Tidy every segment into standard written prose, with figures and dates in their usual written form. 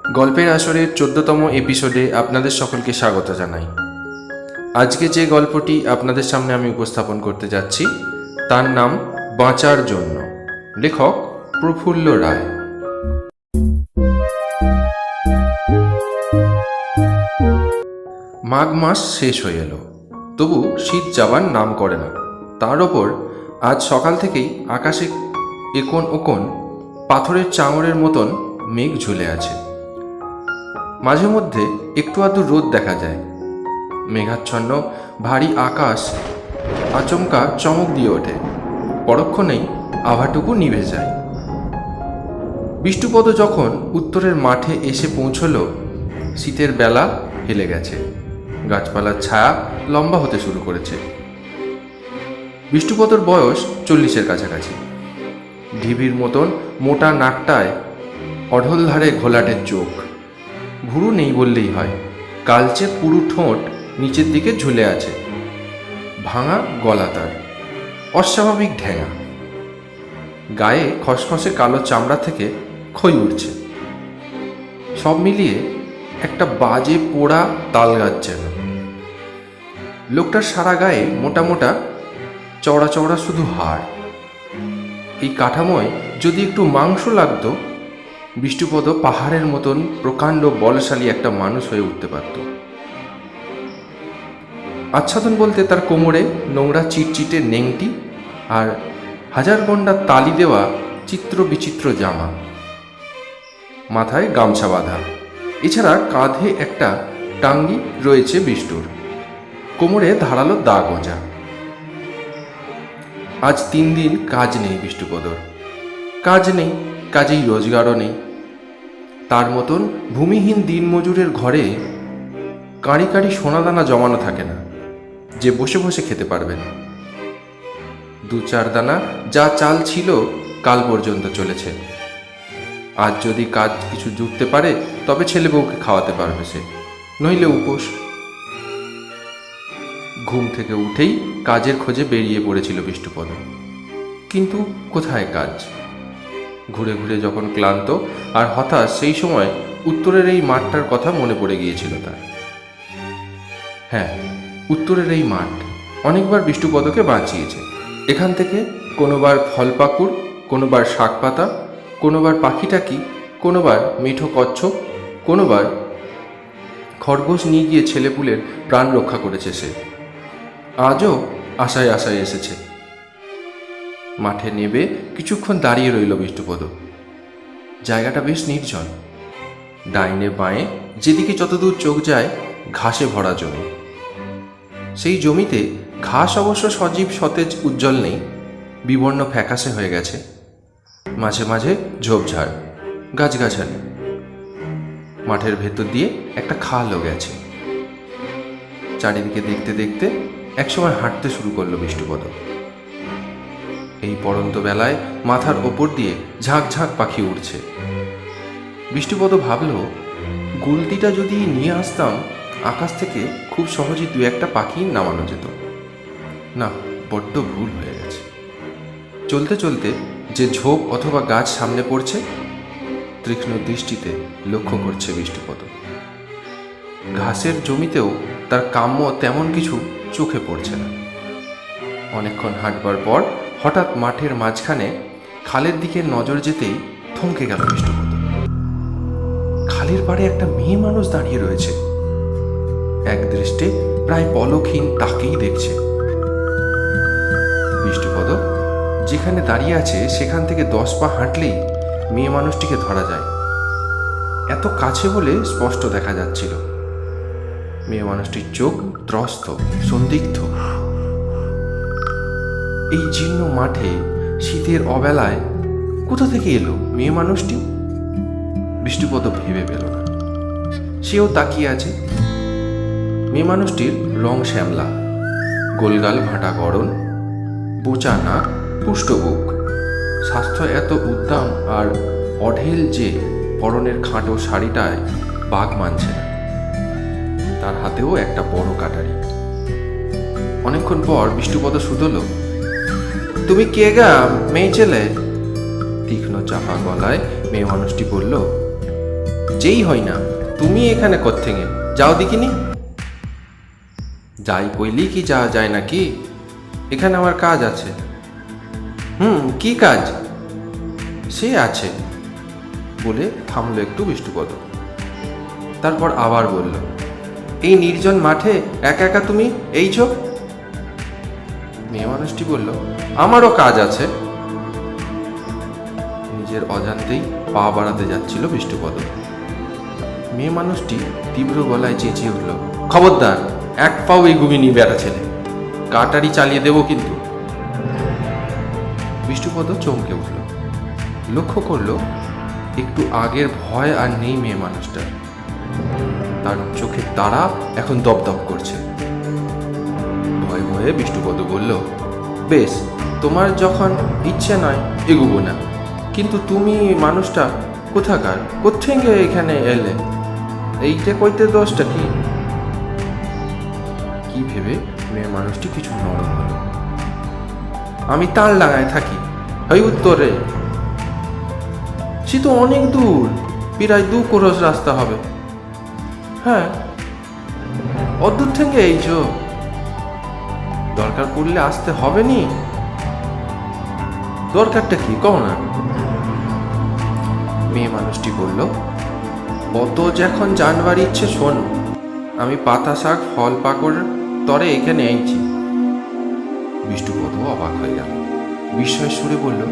গল্পের আসরের ১৪তম এপিসোডে আপনাদের সকলকে স্বাগত জানাই। আজকে যে গল্পটি আপনাদের সামনে আমি উপস্থাপন করতে যাচ্ছি তার নাম বাঁচার জন্য। লেখক প্রফুল্ল রায়। মাঘ মাস শেষ হয়ে এলো, তবু শীত যাবার নাম করে না। তার ওপর আজ সকাল থেকেই আকাশে একন ওকন পাথরের চাঙড়ের মতন মেঘ ঝুলে আছে। মাঝে মধ্যে একটু আধটু রোদ দেখা যায়। মেঘাচ্ছন্ন ভারী আকাশ আচমকা চমক দিয়ে ওঠে, পরক্ষণেই আভাটুকু নিভে যায়। বিষ্ণুপদ যখন উত্তরের মাঠে এসে পৌঁছল, শীতের বেলা হেলে গেছে, গাছপালার ছায়া লম্বা হতে শুরু করেছে। বিষ্ণুপদর বয়স 40-এর কাছাকাছি। ঢিবির মতন মোটা নাকটায় অঢল ধারে ঘোলাটের চোখ, ভুরু নেই বললেই হয়, কালচে পুরু ঠোঁট নিচের দিকে ঝুলে আছে, ভাঙা গলা তার, অস্বাভাবিক ঢেঙা, গায়ে খসখসে কালো চামড়া থেকে খই উঠছে। সব মিলিয়ে একটা বাজে পোড়া তাল গাছ যেন। লোকটার সারা গায়ে মোটা মোটা চওড়া চওড়া শুধু হাড়। এই কাঠামোয় যদি একটু মাংস লাগতো, বিষ্ণুপদ পাহাড়ের মতন প্রকাণ্ড বলশালী একটা মানুষ হয়ে উঠতে পারত। আচ্ছাদন বলতে তার কোমরে নোংরা চিটচিটে নেংটি আর হাজার গন্ডা তালি দেওয়া চিত্র বিচিত্র জামা, মাথায় গামছা বাঁধা। এছাড়া কাঁধে একটা টাঙ্গি রয়েছে বিষ্ণুর, কোমরে ধারালো দা গোঁজা। আজ 3 দিন কাজ নেই বিষ্ণুপদর। কাজ নেই, কাজেই রোজগারও নেই। তার মতন ভূমিহীন দিনমজুরের ঘরে কাঁড়ি কাঁড়ি সোনাদানা জমানো থাকে না যে বসে বসে খেতে পারবেন। 2-4 দানা যা চাল ছিল কাল পর্যন্ত চলেছে। আজ যদি কাজ কিছু জুটতে পারে তবে ছেলে বউকে খাওয়াতে পারবে সে, নইলে উপোস। ঘুম থেকে উঠেই কাজের খোঁজে বেরিয়ে পড়েছিল বিষ্ণুপদ, কিন্তু কোথায় কাজ? ঘুরে ঘুরে যখন ক্লান্ত আর হতাশ, সেই সময় উত্তরের এই মাঠটার কথা মনে পড়ে গিয়েছিল তার। হ্যাঁ, উত্তরের এই মাঠ অনেকবার বিষ্ণুপদকে বাঁচিয়েছে। এখান থেকে কোনোবার ফল পাকুড়, কোনোবার শাক পাতা, কোনোবার পাখি টাকি, কোনোবার মিঠো কচ্ছপ, কোনোবার খরগোশ নিয়ে গিয়ে ছেলেপুলের প্রাণ রক্ষা করেছে সে। আজও আশায় আশায় এসেছে। মাঠে নেবে কিছুক্ষণ দাঁড়িয়ে রইল বিষ্ণুপদ। জায়গাটা বেশ নির্জন। ডাইনে বাঁয়ে যেদিকে যতদূর চোখ যায় ঘাসে ভরা জমি। সেই জমিতে ঘাস অবশ্য সজীব সতেজ উজ্জ্বল নেই, বিবর্ণ ফ্যাকাশে হয়ে গেছে। মাঝে মাঝে ঝোপঝাড়, গাছগাছালি। মাঠের ভেতর দিয়ে একটা খালও গেছে। চারিদিকে দেখতে দেখতে একসময় হাঁটতে শুরু করলো বিষ্ণুপদ। এই পড়ন্ত বেলায় মাথার ওপর দিয়ে ঝাঁক ঝাঁক পাখি উড়ছে। বিষ্ণুপদ ভাবল, গুলতিটা যদি নিয়ে আসতাম, আকাশ থেকে খুব সহজেই 2-1টা পাখি নামানো যেত। না, বড্ড ভুল হয়ে গেছে। চলতে চলতে যে ঝোপ অথবা গাছ সামনে পড়ছে, তীক্ষ্ণ দৃষ্টিতে লক্ষ্য করছে বিষ্ণুপদ। ঘাসের জমিতেও তার কাম্য তেমন কিছু চোখে পড়ছে না। অনেকক্ষণ হাঁটবার পর হঠাৎ মাঠের মাঝখানে খালের দিকে নজর যেতেই থমকে গেল বিষ্ণুপদ। খালের পাড়ে একটা মেয়ে মানুষ দাঁড়িয়ে রয়েছে, এক দৃষ্টে প্রায় পলকহীন তাকেই দেখছে। বিষ্ণুপদ যেখানে দাঁড়িয়ে আছে সেখান থেকে 10 পা হাঁটলেই মেয়ে মানুষটিকে ধরা যায়। এত কাছে বলে স্পষ্ট দেখা যাচ্ছিল। মেয়ে মানুষটির চোখ ত্রস্ত, সন্দিগ্ধ। এই জীর্ণ মাঠে শীতের অবেলায় কোথা থেকে এলো মেয়ে মানুষটি? বিষ্ণুপদ ভেবে পেল না। সেও তাকিয়ে আছে। মেয়ে মানুষটির রং শ্যামলা, গোলগাল ভাটা গড়ন, বোচা নাক, পুষ্ট বুক। স্বাস্থ্য এত উদ্দাম আর অঢেল যে পরনের খাঁটো শাড়িটায় বাগ মানছে না। তার হাতেও একটা বড় কাটারি। অনেকক্ষণ পর বিষ্ণুপদ শুধল, তুমি কে গা মেয়ে ছেলে? তীক্ষ্ণ চাপা গলায় মেয়ে মানুষটি বলল, যেই হয় না, তুমি এখানে কোত্থেকে যাও দেখিনি? যাই কইলি কি যাওয়া যায় নাকি? এখানে আমার কাজ আছে। কি কাজ? সে আছে বলে থামলো একটু বিষ্টুপদ। তারপর আবার বলল, এই নির্জন মাঠে একা একা তুমি এইছ? মেয়ে মানুষটি বলল, আমারও কাজ আছে। নিজের অজান্তেই পা বাড়াতে যাচ্ছিল বিষ্টুপদ। মেয়ে মানুষটি তীব্র গলায় চেঁচিয়ে উঠল, খবরদার, এক পাও এগুবি নি বেটা ছেলে, কাটারি চালিয়ে দেব কিন্তু। বিষ্টুপদ চমকে উঠল, লক্ষ্য করল একটু আগের ভয় আর নেই মেয়ে মানুষটার। তার চোখের তারা এখন দপদপ করছে। ভয়ে ভয়ে বিষ্টুপদ বলল, বেশ, তোমার যখন ইচ্ছে নয় এগুবো না, কিন্তু তুমি মানুষটা কোথাকার, কোত্থেকে এখানে এলে? এইটা কইতে দোষটা কি? কি ভেবে মেয়ে মানুষটি কিছু নরম হলো। আমি তাল লাগায় থাকি, ওই উত্তরে। সে তো অনেক দূর, প্রায় 2 ক্রোশ রাস্তা হবে। হ্যাঁ, অদূর থেকে এইছ, দরকার পড়লে আসতে হবে নি? দরকারটা কি কও না? মেয়ে মানুষটি বলল, অত যখন জানবার ইচ্ছে শোন, আমি পাতা শাক ফল পাকড় তরে এখানে আইছি। বিষ্টুপদ অবাক হয়ে গেল, বিস্ময় সুরে বলল,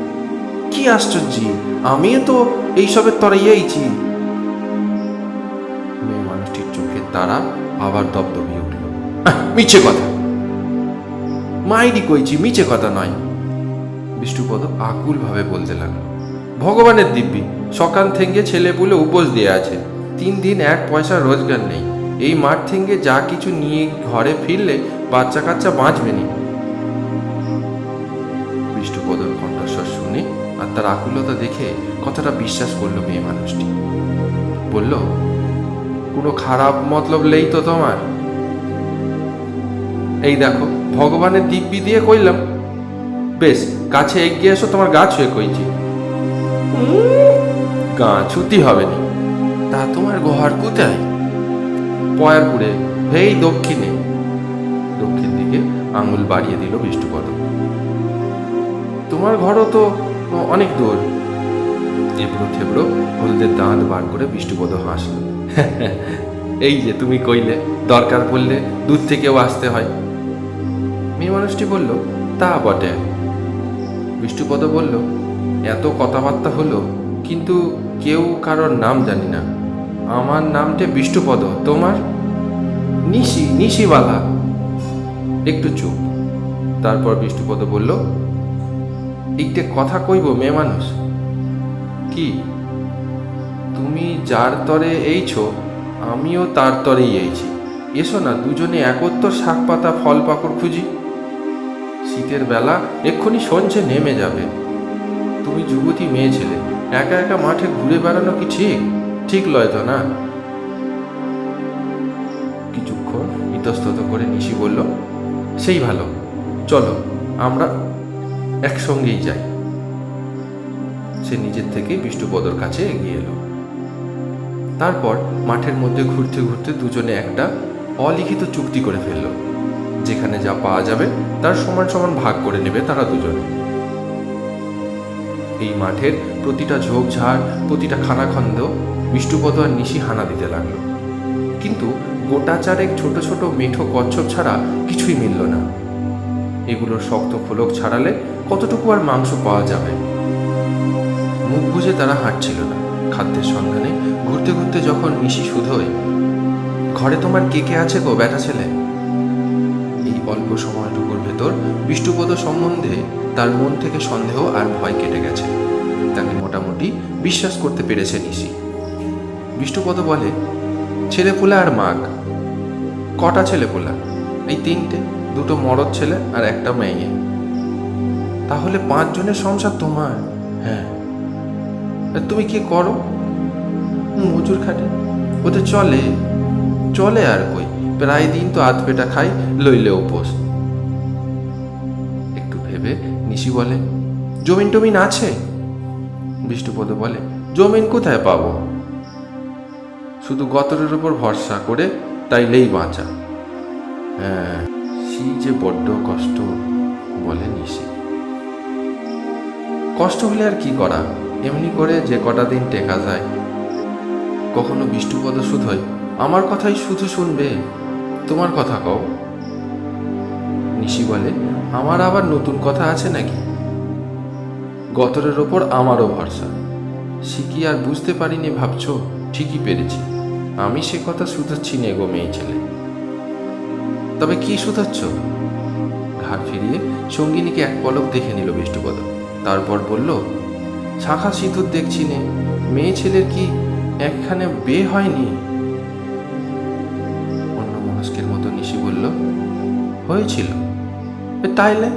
কি আশ্চর্য, আমিও তো এইসবের তরে আইছি। মেয়ে মানুষটির চোখের তারা আবার দপদপিয়ে উঠল, মিছে কথা, মাইরি কইছি, মিছে কথা নয়। বিষ্টুপদ আকুল ভাবে বলতে লাগলো, ভগবানের দিব্যি, সকাল থেকে ছেলে পুলে উপোস দিয়ে আছে, 3 দিন 1 পয়সা রোজগার নেই। এই মাঠ থেকে যা কিছু নিয়ে ঘরে ফিরলে বাচ্চা কাচ্চা বাঁচবে নি। বিষ্টুপদর কণ্ঠস্বর শুনে আর তার আকুলতা দেখে কথাটা বিশ্বাস করলো মেয়ে মানুষটি। বলল, কোনো খারাপ মতলব নেই তো তোমার? এই দেখো, ভগবানের দিব্যি দিয়ে কইলাম। বেশ, কাছে এগিয়ে এসো, তোমার গা ছুঁয়ে কইছি। গা ছুতি হবে নি। তা তোমার ঘর কোথায়? পয়ারপুরে, এই দক্ষিণে। দক্ষিণ দিকে আঙুল বাড়িয়ে দিল বিষ্টুপদ। তোমার ঘরও তো অনেক দূর। এবড়ো থেবড়ো হলদে দাঁত বার করে বিষ্টুপদ হাসল। এই যে তুমি কইলে দরকার পড়লে দূর থেকেও আসতে হয়। মেয়ে মানুষটি বলল, তা বটে। বিষ্টুপদ বলল, এত কথাবার্তা হলো, কিন্তু কেউ কারোর নাম জানি না। আমার নামটা বিষ্টুপদ, তোমার? নিশি, নিশিবালা। একটু চুপ। তারপর বিষ্টুপদ বলল, একটা কথা কইব মেয়ে মানুষ। কি? তুমি যার তরে এইছ, আমিও তার তরেই এইছি। এসো না, দুজনে একত্তর শাক পাতা ফল পাকড় খুঁজি। শীতের বেলা এক্ষুনি সঞ্চে নেমে যাবে। তুমি যুবতী মেয়ে ছেলে, একা একা মাঠে ঘুরে বেড়ানো কি ঠিক? ঠিক লয় তো না? কিছুক্ষণ ইতস্তত করে নিশি বলল, সেই ভালো, চলো আমরা একসঙ্গেই যাই। সে নিজের থেকে বিষ্টুপদর কাছে এগিয়ে এলো। তারপর মাঠের মধ্যে ঘুরতে ঘুরতে দুজনে একটা অলিখিত চুক্তি করে ফেলল, যেখানে যা পাওয়া যাবে তার সমান সমান ভাগ করে নেবে তারা দুজনে। এই মাঠের প্রতিটা ঝোপঝাড়, প্রতিটা খানাখন্দ বিষ্টুপদ আর নিশি হানা দিতে লাগলো, কিন্তু গোটা চারেক ছোট ছোট মেঠো কচ্ছপ ছাড়া কিছুই মিলল না। এগুলোর শক্ত খোলক ছাড়ালে কতটুকু আর মাংস পাওয়া যাবে? মুখ বুঝে তারা হাঁটছিল না, খাদ্যের সন্ধানে ঘুরতে ঘুরতে যখন নিশি শুধোয়, ঘরে তোমার কে কে আছে গো বেটা ছেলে? এই অল্প সময়টুকুর ভেতর বিষ্টুপদ সম্বন্ধে তার মন থেকে সন্দেহ আর ভয় কেটে গেছে। তাকে মোটামুটি বিশ্বাস করতে পেরেছে নিশি। বিষ্টুপদ বলে, ছেলেপুলা আর মাগ। কটা ছেলেপুলা? এই 3টে, 2টো মরদ ছেলে আর একটা মেয়ে। তাহলে 5 জনের সংসার তোমার? হ্যাঁ। তুমি কি করো? মজুর খাটে। ওতে চলে? চলে আর কই, প্রায় দিন তো আধ পেটা খাই, লইলে উপোস। একটু ভেবে নিশি বলে, জমিন টমিন আছে? বিষ্টুপদ বলে, জমিন কোথায় পাবো? শুধু গতরের ওপর ভরসা করে তাইলেই বাঁচা। হ্যাঁ, সে যে বড্ড কষ্ট, বলে নিশি। কষ্ট হলে আর কি করা, এমনি করে যে কটা দিন টেকা যায়। কখনো বিষ্ণুপদ শুধোয়, আমার কথাই শুধু শুনবে, তোমার কথা কও। নিশি বলে, আমার আবার নতুন কথা আছে নাকি? গতরের ওপর আমারও ভরসা। শিখি আর বুঝতে পারিনি ভাবছ, ঠিকই পেরেছি। আমি সে কথা শুধাচ্ছি নে গো মেয়ে ছেলে। তবে কি শুধাচ্ছ? ঘাড় ফিরিয়ে সঙ্গিনীকে এক পলক দেখে নিল বিষ্ণুপদ, তারপর বলল, শাখা সিঁদুর দেখছি নে, মেয়ে ছেলের কি একখানে বিয়ে হয়নি? অন্য মনস্কের মতো নিশি বলল, হয়েছিল। তাইলে?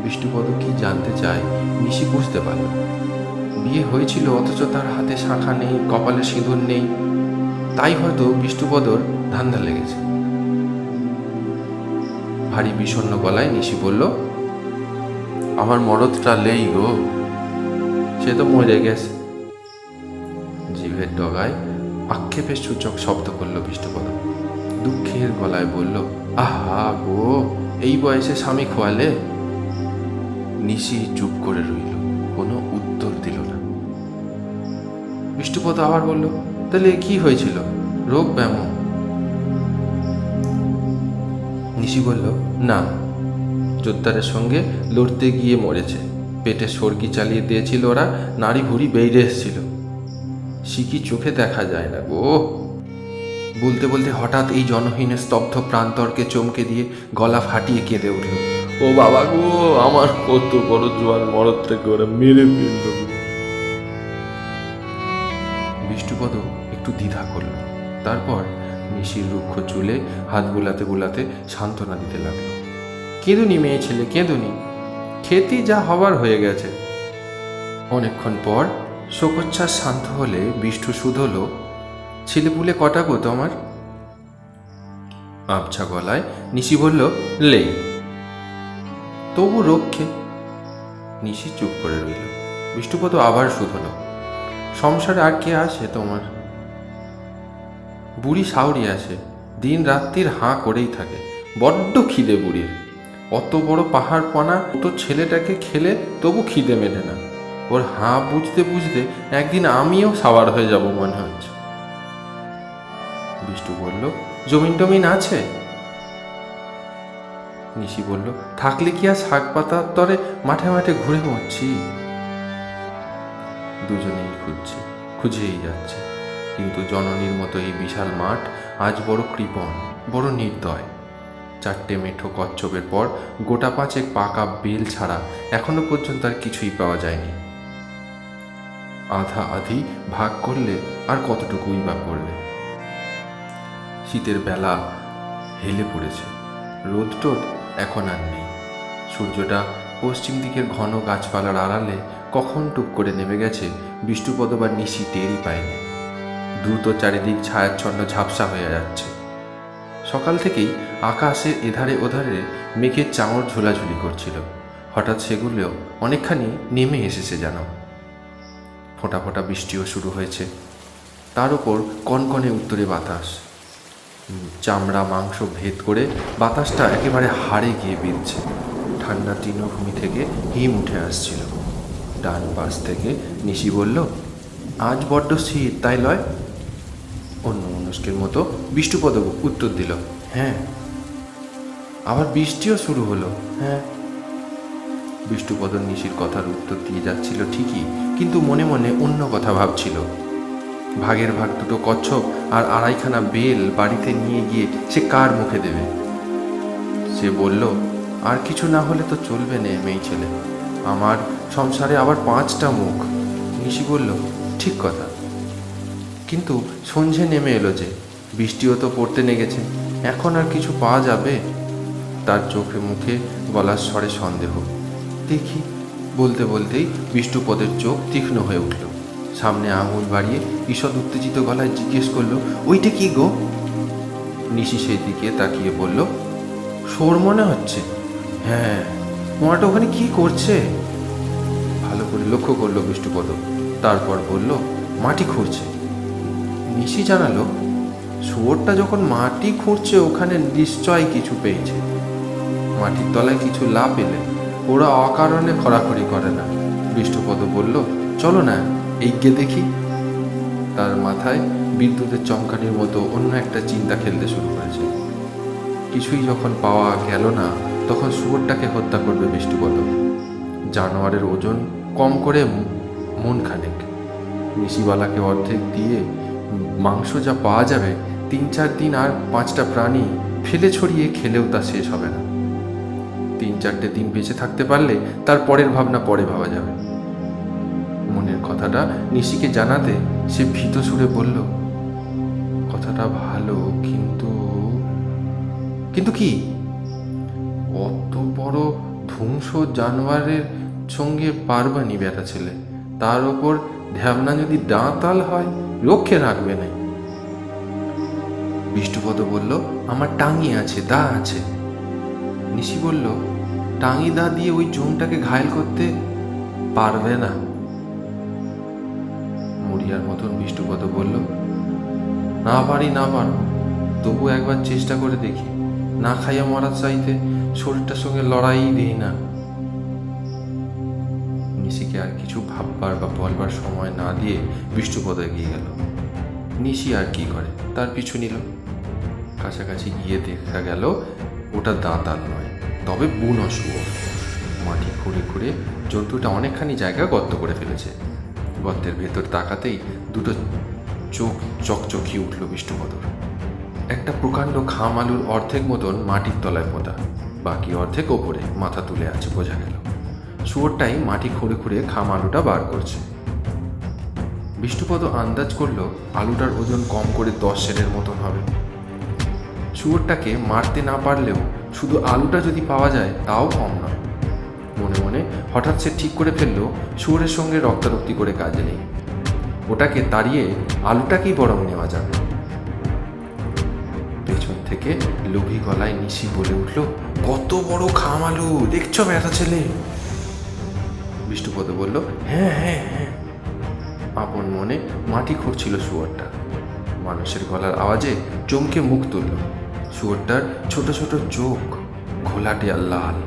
বিষ্ণুপদ কি জানতে চায় নিশি বুঝতে পারল। বিয়ে হয়েছিল, অথচ তার হাতে শাখা নেই, কপালে সিঁদুর নেই। তাই হয়তো বিষ্ণুপদর ধান্দা লেগেছে। ভারী বিষণ্ণ গলায় নিশি বলল, আমার মরদটা লেই গো, সে তো মরে গেছে। জিভের ডগায় আক্ষেপের সূচক শব্দ করল বিষ্ণুপদ, দুঃখের গলায় বলল, আহা গো, এই বয়সে স্বামী খোয়ালে? নিশি চুপ করে রইল, কোনো উত্তর দিল না। বিষ্ণুপদ আবার বলল, তাহলে কি হয়েছিল, রোগ ব্যামো? নিশি বলল, না, যোদ্ধারের সঙ্গে লড়তে গিয়ে মরেছে। পেটে সর্গি চালিয়ে দিয়েছিল ওরা, নাড়ি ভুড়ি বেরিয়ে এসেছিল। শিখি চোখে দেখা যায় না গো। বলতে বলতে হঠাৎ এই জনহীনের স্তব্ধ প্রান্তরকে চমকে দিয়ে গলা ফাটিয়ে কেঁদে উঠল, ও বাবা গো, আমার কত বড় জোয়ান মরদটাকে ওরা মেরে ফেলল। বিষ্ণুপদ একটু দ্বিধা করল, তারপর নিশির রুক্ষ চুলে হাত বুলাতে বুলাতে সান্ত্বনা দিতে লাগলো, কেঁদুনি মেয়ে ছেলে, কেঁদুনি, খেতি যা হবার হয়ে গেছে। অনেকক্ষণ পর শোকোচ্ছ্বাস শান্ত হলে বিষ্ণু শুধল, ছেলেপুলে কটা গো তোমার? আবছা গলায় নিশি বলল, লেই। তবু রক্ষে। নিশি চুপ করে রইল। বিষ্ণুপদ আবার শুধল, সংসারে আর কে আসে তোমার? বুড়ি সাউরি আসে, দিন রাত্রির হাঁ করেই থাকে, বড্ড খিদে বুড়ির। অত বড় পাহাড় পানা তো ছেলেটাকে খেলে তবু খিদে মেটে না। ওর হাঁ বুঝতে বুঝতে একদিন আমিও সাওয়ার হয়ে যাব মনে হচ্ছে। বিষ্ণু বলল, জমিন টমিন আছে? নিশি বলল, থাকলে কি আর শাক পাতার তরে মাঠে মাঠে ঘুরে মরছি? দুজনেই খুঁজছে, খুঁজেই যাচ্ছে, কিন্তু জননীর মতো এই বিশাল মাঠ আজ বড় কৃপণ, বড় নির্দয়। 4টে মেঠো কচ্ছপের পর গোটা 5 পাকা বেল ছাড়া এখনো পর্যন্ত আর কিছুই পাওয়া যায়নি। আধা আধি ভাগ করলে আর কতটুকুই বা পড়বে। শীতের বেলা হেলে পড়েছে, রোদ টোদ এখন আর নেই। সূর্যটা পশ্চিম দিকের ঘন গাছপালার আড়ালে কখন টুক করে নেমে গেছে বিষ্ণুপদ বা নিশি টেরই পায়নি। দ্রুত চারিদিক ছায়াচ্ছন্ন ঝাপসা হয়ে যাচ্ছে। সকাল থেকেই আকাশে এধারে ওধারে মেঘের চাঙড় ঝোলাঝুলি করছিল, হঠাৎ সেগুলো অনেকখানি নেমে এসেছে যেন। ফোঁটা ফোঁটা বৃষ্টিও শুরু হয়েছে, তার উপর কনকনে উত্তরে বাতাস। চামড়া মাংস ভেদ করে বাতাসটা একেবারে হাড়ে গিয়ে বিঁধছে। ঠান্ডা তৃণভূমি থেকে হিম উঠে আসছিল। ডান পাশ থেকে নিশি বলল, আজ বড্ড শীত, তাই লয়? অন্য মনস্কের মতো বিষ্ণুপদ উত্তর দিল, হ্যাঁ। আবার বৃষ্টিও শুরু হলো, হ্যাঁ। বিষ্ণুপদ নিশির কথার উত্তর দিয়ে যাচ্ছিল ঠিকই, কিন্তু মনে মনে অন্য কথা ভাবছিল। ভাগের ভাগ দুটো কচ্ছপ আর 2.5খানা বেল বাড়িতে নিয়ে গিয়ে সে কার মুখে দেবে? সে বলল, আর কিছু না হলে তো চলবে না মেয়ে ছেলে, আমার সংসারে আবার 5টা মুখ। নিশি বলল, ঠিক কথা, কিন্তু সন্ধে নেমে এলো যে, বৃষ্টিও তো পড়তে লেগেছে, এখন আর কিছু পাওয়া যাবে? তার চোখে মুখে গলার স্বরে সন্দেহ। দেখি, বলতে বলতেই বিষ্ণুপদের চোখ তীক্ষ্ণ হয়ে উঠল। সামনে আঙুল বাড়িয়ে ঈষৎ উত্তেজিত গলায় জিজ্ঞেস করলো, ওইটা কি গো? নিশি সেই দিকে তাকিয়ে বলল, শোর মনে হচ্ছে। হ্যাঁ, মোয়াটা ওখানে কি করছে? ভালো করে লক্ষ্য করলো বিষ্ণুপদ, তারপর বলল, মাটি খুঁড়ছে। নিশি জানালো, শুয়োরটা যখন মাটি খুঁড়ছে ওখানে নিশ্চয় কিছু পেয়েছে। মাটির তলায় কিছু লাভ পেলে ওরা অকারণে খোঁড়াখড়ি করে না। বিষ্ণুপদ বলল, চলো না এগিয়ে দেখি। তার মাথায় বিদ্যুতের চমকানির মতো অন্য একটা চিন্তা খেলতে শুরু করেছে। কিছুই যখন পাওয়া গেল না, তখন শুয়োরটাকে হত্যা করবে বিষ্ণুপদ। জানোয়ারের ওজন কম করে মন খানেক। নিশিবালাকে অর্ধেক দিয়ে মাংস যা পাওয়া যাবে, 3-4 দিন আর 5টা প্রাণী ফেলে ছড়িয়ে খেলেও তা শেষ হবে না। 3-4টে দিন বেঁচে থাকতে পারলে তার পরের ভাবনা পরে ভাবা যাবে। মনের কথাটা নিশিকে জানাতে সে ভীত সুরে বলল, কথাটা ভালো, কিন্তু কিন্তু কি? অত বড় ধ্বংস জানোয়ারের সঙ্গে পারবানি বেটা ছেলে, তার ওপর ঢ্যাবনা যদি দাঁতাল হয় রক্ষে রাখবে না। বিষ্ণুপদ বলল, আমার টাঙি আছে, দা আছে। নিশি বলল, টাঙি দা দিয়ে ওই জমটাকে ঘায়েল করতে পারবে না। মরিয়ার মতন বিষ্ণুপদ বলল, না পারি না পারবো, তবু একবার চেষ্টা করে দেখি। না খাইয়া মরার চাইতে শরীরটার সঙ্গে লড়াই দিই না। নিশিকে আর কিছু ভাববার বা বলবার সময় না দিয়ে বিষ্ণুপদ এগিয়ে গেল। নিশি আর কি করে, তার পিছু নিল। কাছাকাছি গিয়ে দেখা গেল ওটা দাঁতাল নয়, তবে বুনো শুয়োর। মাটি খুঁড়ে খুঁড়ে জন্তুটা অনেকখানি জায়গা গর্ত করে ফেলেছে। গর্তের ভেতর তাকাতেই দুটো চোখ চকচকিয়ে উঠল বিষ্ণুপদর। একটা প্রকাণ্ড খাম আলুর অর্ধেক মতন মাটির তলায় পোঁতা, বাকি অর্ধেক ওপরে মাথা তুলে আছে বোঝা গেল। শুয়োরটাই মাটি খুঁড়ে খুঁড়ে খাম আলুটা বার করছে। বিষ্ণুপদ আন্দাজ করল আলুটার ওজন কম করে 10 সেরের মতন হবে। শুয়োরটাকে মারতে না পারলেও শুধু আলুটা যদি পাওয়া যায় তাও কম নয়। মনে মনে হঠাৎ সে ঠিক করে ফেলল, শুয়োরের সঙ্গে রক্তারক্তি করে কাজ নেই, ওটাকে তাড়িয়ে আলুটাকেই বরং নেওয়া যাবে। পেছন থেকে লোভী গলায় নিশি বলে উঠল, কত বড় খাম আলু দেখছো বেটা ছেলে? বিষ্ণুপদ বলল, হ্যাঁ হ্যাঁ হ্যাঁ। আপন মনে মাটি খুঁড়ছিল শুয়োরটা। মানুষের গলার আওয়াজে চমকে মুখ তুলল। শুয়োরটার ছোট ছোট চোখ ঘোলাটে আর লাল,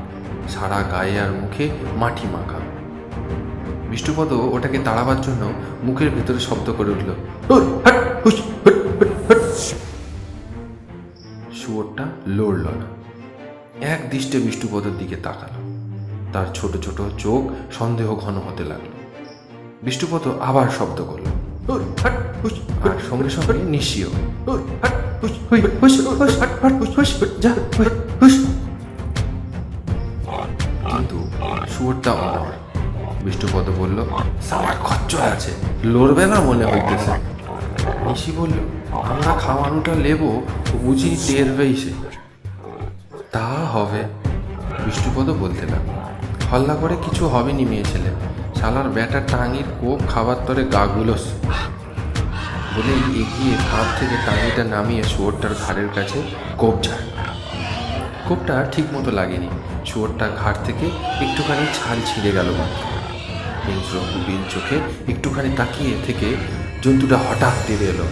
সারা গায়ে আর মুখে মাটি মাখা। বিষ্ণুপদ ওটাকে তাড়াবার জন্য মুখের ভেতরে শব্দ করে উঠল, শুয়োরটা লড়ল না, এক দৃষ্টে বিষ্ণুপদের দিকে তাকালো। তার ছোট ছোট চোখ সন্দেহ ঘন হতে লাগলো। বিষ্ণুপদ আবার শব্দ করল, আর সঙ্গে সঙ্গে নিশিও। কিন্তু শুয়োরটা অনড়। বিষ্ণুপদ বলল, আমার খচ্চর আছে, লড়বে না মনে হইতেছে। নিশি বলল, আমরা খাওয়ানোটা লেবো, বুঝি টেরবেই সে। তা হবে, বিষ্ণুপদ বলতে লাগলো। হল্লা করে কিছু হবে নি মেয়ে ছেলে, শালার ব্যাটা টাঙির কোপ খাবার তরে গাগুলোস। বলে এগিয়ে কাঁধ থেকে টাঙিটা নামিয়ে শুয়োরটার ঘাড়ের কাছে কোপ ঝাড়। কোপটা ঠিক মতো লাগেনি, শুয়োরটার ঘাড় থেকে একটুখানি ছাল ছিঁড়ে গেল মাত্র। হিংস্র কুবিল চোখে একটুখানি তাকিয়ে থেকে জন্তুটা হঠাৎ তেড়ে এলো।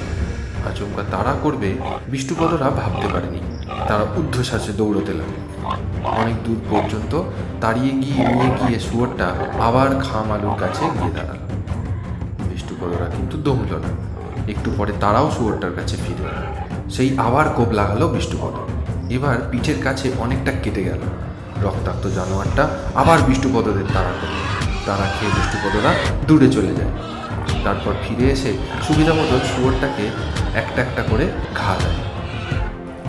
আচমকা তাড়া করবে বিষ্ণুপদরা ভাবতে পারেনি। তারা ঊর্ধ্বশ্বাসে দৌড়তে লাগলো। অনেক দূর পর্যন্ত তাড়িয়ে নিয়ে গিয়ে শুয়োরটা আবার খাম আলুর কাছে গিয়ে দাঁড়ালো। বিষ্ণুপদরা কিন্তু দমল না। একটু পরে তারাও শুয়োরটার কাছে ফিরে এলো। সেই আবার কোপ লাগালো বিষ্ণুপদ। এবার পিঠের কাছে অনেকটা কেটে গেল। রক্তাক্ত জানোয়ারটা আবার বিষ্ণুপদদের তাড়া করল। তারা খেয়ে বিষ্ণুপদরা দূরে চলে যায়। তারপর ফিরে এসে সুবিধা মতো শুয়োরটাকে একটা একটা করে ঘা দেয়।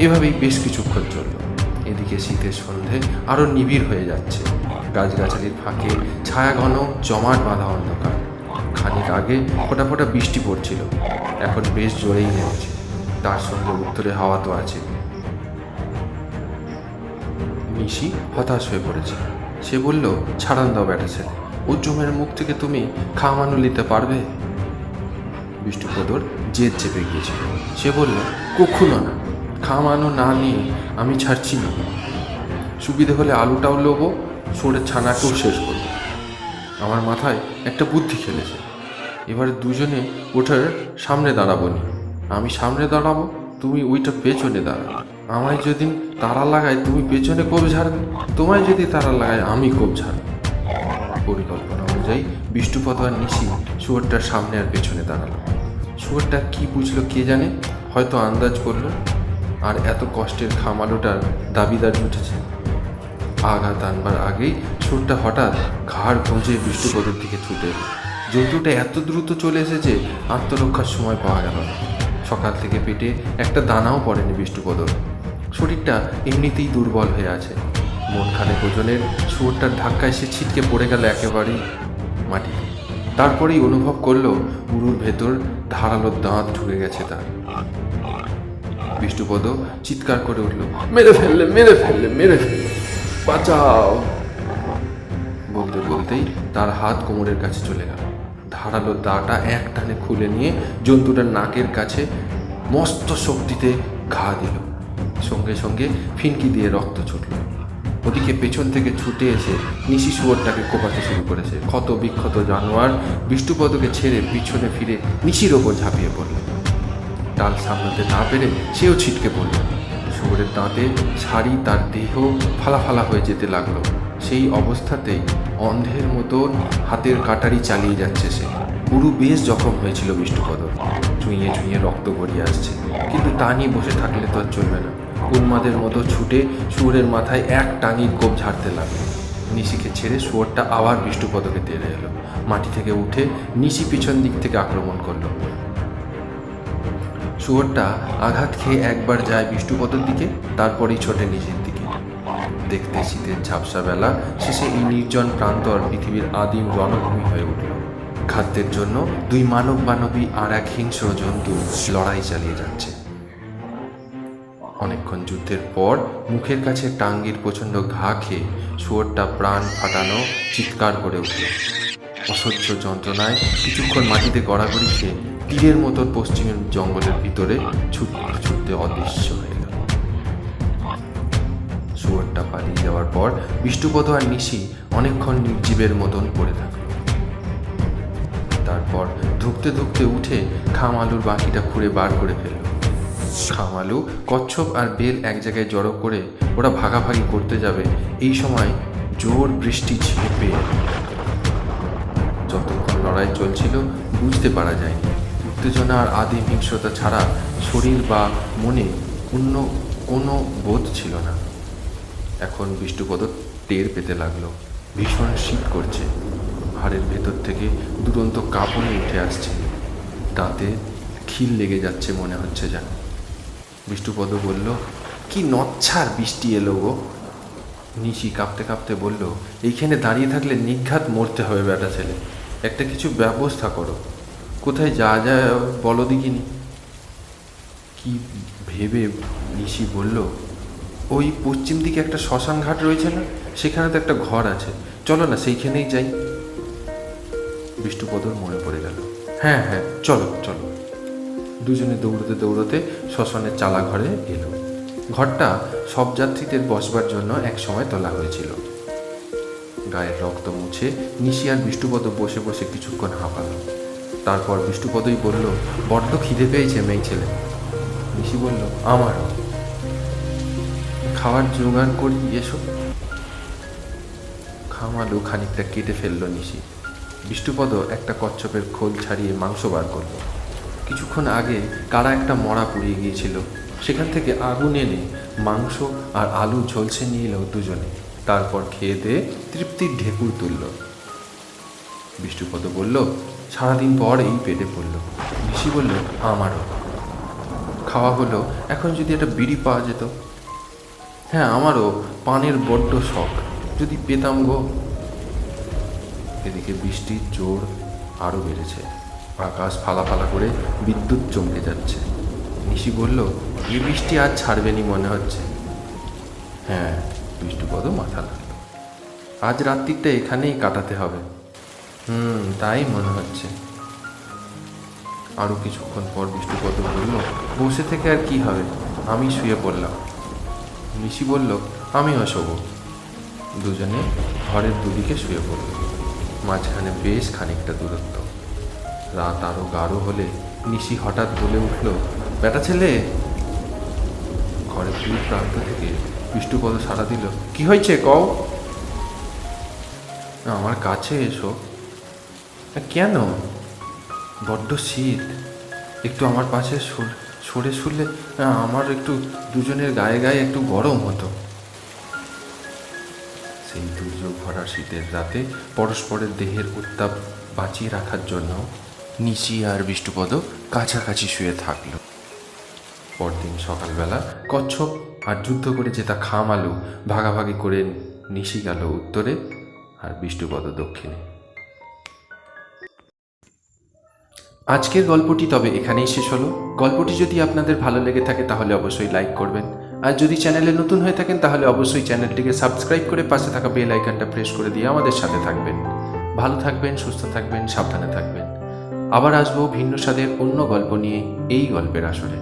এভাবেই বেশ কিছুক্ষণ চলল। এদিকে শীতের সন্ধে আরও নিবিড় হয়ে যাচ্ছে। গাছগাছালির ফাঁকে ছায়া ঘন জমাট বাঁধা অন্ধকার। খানিক আগে ফোঁটা ফোঁটা বৃষ্টি পড়ছিল, এখন বেশ জোরেই নেমেছে। তার সঙ্গে উত্তরে হাওয়া তো আছে। নিশি হতাশ হয়ে পড়েছে। সে বলল, ছাড়ান দাও ব্যাটা ছেলে, ও জমের মুখ থেকে তুমি খামানো নিতে পারবে? বিষ্ণুপদর জেদ চেপে গিয়েছিল। সে বলল, কখনো না, খামানো না নিয়ে আমি ছাড়ছি না। সুবিধে হলে আলুটাও লোবো, সরে ছানাকেও শেষ করবো। আমার মাথায় একটা বুদ্ধি খেলেছে। এবারে দুজনে ওঠার সামনে দাঁড়াবো নি। আমি সামনে দাঁড়াবো, তুমি ওইটা পেছনে দাঁড়াবে। আমায় যদি তারা লাগায় তুমি পেছনে কোপ ঝাড়বে, তোমায় যদি তারা লাগায় আমি কোপ ঝাড়ব। পরিকল্পনা অনুযায়ী বিষ্ণুপদ আর নিশি শুয়োরটার সামনে আর পেছনে দাঁড়ালো। শুয়োরটা কি বুঝলো কে জানে, হয়তো আন্দাজ করলো, আর এত কষ্টের খামালোটার দাবিদার উঠেছে। আঘাত আনবার আগেই শুয়োরটা হঠাৎ ঘাড় ভোঁজে বিষ্ণুপদের দিকে ছুটে এলো। জন্তুটা এত দ্রুত চলে এসেছে আত্মরক্ষার সময় পাওয়া গেল না। সকাল থেকে পেটে একটা দানাও পড়েনি বিষ্ণুপদর। শরীরটা এমনিতেই দুর্বল হয়ে আছে। মন খানেক ওজনের শুয়োরটার ধাক্কায় সে ছিটকে পড়ে গেল একেবারেই মাটিতে। তারপরেই অনুভব করলো উরুর ভেতর ধারালো দাঁত ঢুকে গেছে তার। বিষ্ণুপদ চিৎকার করে উঠল, মেরে ফেললে, মেরে ফেললে, মেরে ফেললে, বাঁচাও। বলতে বলতেই তার হাত কোমরের কাছে চলে গেল। ধারালো দাটা এক টানে খুলে নিয়ে জন্তুটার নাকের কাছে মস্ত শক্তিতে ঘা দিল। সঙ্গে সঙ্গে ফিনকি দিয়ে রক্ত ছুটল। ওদিকে পেছন থেকে ছুটে এসে নিশি শুয়োরটাকে কোপাতে শুরু করেছে। ক্ষত বিক্ষত জানোয়ার বিষ্ণুপদকে ছেড়ে পিছনে ফিরে নিশির ওপর ঝাঁপিয়ে পড়ল। ডাল সামলাতে না পেরে সেও ছিটকে পড়ল। শুয়োরের দাঁতে ছাড়ি তার দেহ ফালা ফালা হয়ে যেতে লাগলো। সেই অবস্থাতেই অন্ধের মতন হাতের কাটারি চালিয়ে যাচ্ছে সে। পুরু বেশ জখম হয়েছিল বিষ্ণুপদ, চুইয়ে চুইয়ে রক্ত গড়িয়ে আসছে। কিন্তু তা নিয়ে বসে থাকলে তো আর চলবে না। উন্মাদের মতো ছুটে শুয়োরের মাথায় এক টাঙির কোপ ঝাড়তে লাগলো। নিশিকে ছেড়ে শুয়োরটা আবার বিষ্ণুপদকে তেড়ে এলো। মাটি থেকে উঠে নিশি পিছন দিক থেকে আক্রমণ করলো। শুয়োরটা আঘাত খেয়ে একবার যায় বিষ্ণুপদর দিকে, তারপরেই ছোটে নিচের দিকে। দেখতে শীতের ঝাপসা বেলা শেষে এই নির্জন প্রান্তর পৃথিবীর আদিম রণভূমি হয়ে উঠল। খাদ্যের জন্য দুই মানব মানবী আর এক হিংস্র জন্তু লড়াই চালিয়ে যাচ্ছে। অনেকক্ষণ যুদ্ধের পর মুখের কাছে টাঙ্গির প্রচণ্ড ঘা খেয়ে শুয়োরটা প্রাণ ফাটানো চিৎকার করে উঠল। অসহ্য যন্ত্রণায় কিছুক্ষণ মাটিতে গড়াগড়ি খেয়ে তীরের মতো পশ্চিমের জঙ্গলের ভিতরে ছুটতে ছুটতে অদৃশ্য হয়ে গেল। শুয়োরটা পালিয়ে যাওয়ার পর বিষ্ণুপদ আর নিশি অনেকক্ষণ নির্জীবের মতন পড়ে থাকল। তারপর ধুকতে ধুকতে উঠে খামালুর বাকিটা খুঁড়ে বার করে ফেলল। খামালু, কচ্ছপ আর বেল এক জায়গায় জড়ো করে ওরা ভাগাভাগি করতে যাবে, এই সময় জোর বৃষ্টি ঝেঁপে। যতক্ষণ লড়াই চলছিল বুঝতে পারা যায়নি। উত্তেজনা আর আদিম হিংস্রতা ছাড়া শরীর বা মনে অন্য কোনো বোধ ছিল না। এখন বিষ্ণুপদ টের পেতে লাগলো ভীষণ শীত করছে। হাড়ের ভেতর থেকে দুরন্ত কাঁপুনি উঠে আসছে। দাঁতে খিল লেগে যাচ্ছে মনে হচ্ছে যেন। বিষ্ণুপদ বলল, কি নচ্ছার বৃষ্টি এলো গো। নিশি কাঁপতে কাঁপতে বলল, এইখানে দাঁড়িয়ে থাকলে নিঘাত মরতে হবে বেটা ছেলে, একটা কিছু ব্যবস্থা করো। কোথায় যাওয়া যায় বলো দেখিনি। কি ভেবে নিশি বলল, ওই পশ্চিম দিকে একটা শ্মশান ঘাট রয়েছে না, সেখানে তো একটা ঘর আছে, চলো না সেইখানেই যাই। বিষ্ণুপদর মনে পড়ে গেল, হ্যাঁ হ্যাঁ চলো চলো। দুজনে দৌড়তে দৌড়তে শ্মশানের চালা ঘরে এলো। ঘরটা সব যাত্রীদের বসবার জন্য এক সময় তোলা হয়েছিল। গায়ের রক্ত মুছে নিশি আর বিষ্ণুপদ বসে বসে কিছুক্ষণ হাঁপালো। তারপর বিষ্ণুপদই বলল, বড্ড খিদে পেয়েছে মেয়ে ছেলে। নিশি বলল, আমারও। খাবার জোগাড় করি এসো। খামালু খানিকটা কেটে ফেলল নিশি। বিষ্ণুপদ একটা কচ্ছপের খোল ছাড়িয়ে মাংস বার করল। কিছুক্ষণ আগে কারা একটা মরা পুড়িয়ে গিয়েছিল, সেখান থেকে আগুন এনে মাংস আর আলু ঝলসে নিয়ে এলো দুজনে। তারপর খেয়ে দিয়ে তৃপ্তির ঢেকুর তুলল। বিষ্ণুপদ বলল, সারাদিন পর এই পেটে পড়ল। নিশি বলল, আমারও। খাওয়া হলো, এখন যদি একটা বিড়ি পাওয়া যেত। হ্যাঁ, আমারও পানের বড্ড শখ, যদি পেতাম গো। এদিকে বৃষ্টির জোর আরও বেড়েছে। আকাশ ফালা ফালা করে বিদ্যুৎ চমকে যাচ্ছে। নিশি বলল, এই বৃষ্টি আজ ছাড়বেনি মনে হচ্ছে। হ্যাঁ, বিষ্ণুপদ মাথা লাগল। আজ রাত্রিটা এখানেই কাটাতে হবে। তাই মনে হচ্ছে। আরও কিছুক্ষণ পর বিষ্ণুপদ বলল, বসে থেকে আর কি হবে, আমি শুয়ে পড়লাম। নিশি বলল, আমিও শোবো। দুজনে ঘরের দুদিকে শুয়ে পড়ল। মাঝখানে বেশ খানিকটা দূরত্ব। রাত আরও গাঢ় হলে নিশি হঠাৎ বলে উঠল, বেটা ছেলে। ঘরের দুই প্রান্ত থেকে বিষ্ণুপদ সাড়া দিল, কি হয়েছে কও? আমার কাছে এসো। কেন? বড্ড শীত, একটু আমার পাশে সরে শুলে আমার একটু দুজনের গায়ে গায়ে একটু গরম হতো। সেই দুর্যোগ ভরা শীতের রাতে পরস্পরের দেহের উত্তাপ বাঁচিয়ে রাখার জন্য নিশি আর বিষ্ণুপদ কাছাকাছি শুয়ে থাকল। পরদিন সকালবেলা কচ্ছপ আর যুদ্ধ করে জেতা খাম আলু ভাগাভাগি করে নিশি গেল উত্তরে আর বিষ্ণুপদ দক্ষিণে। আজকের গল্পটি তবে এখানেই শেষ হলো। গল্পটি যদি আপনাদের ভালো লেগে থাকে তাহলে অবশ্যই লাইক করবেন, আর যদি চ্যানেলে নতুন হয়ে থাকেন তাহলে অবশ্যই চ্যানেলটিকে সাবস্ক্রাইব করে পাশে থাকা বেল আইকনটা প্রেস করে দিয়ে আমাদের সাথে থাকবেন। ভালো থাকবেন, সুস্থ থাকবেন, সাবধানে থাকবেন। আবার আসবো ভিন্ন স্বাদের অন্য গল্প নিয়ে এই গল্পের আসরে।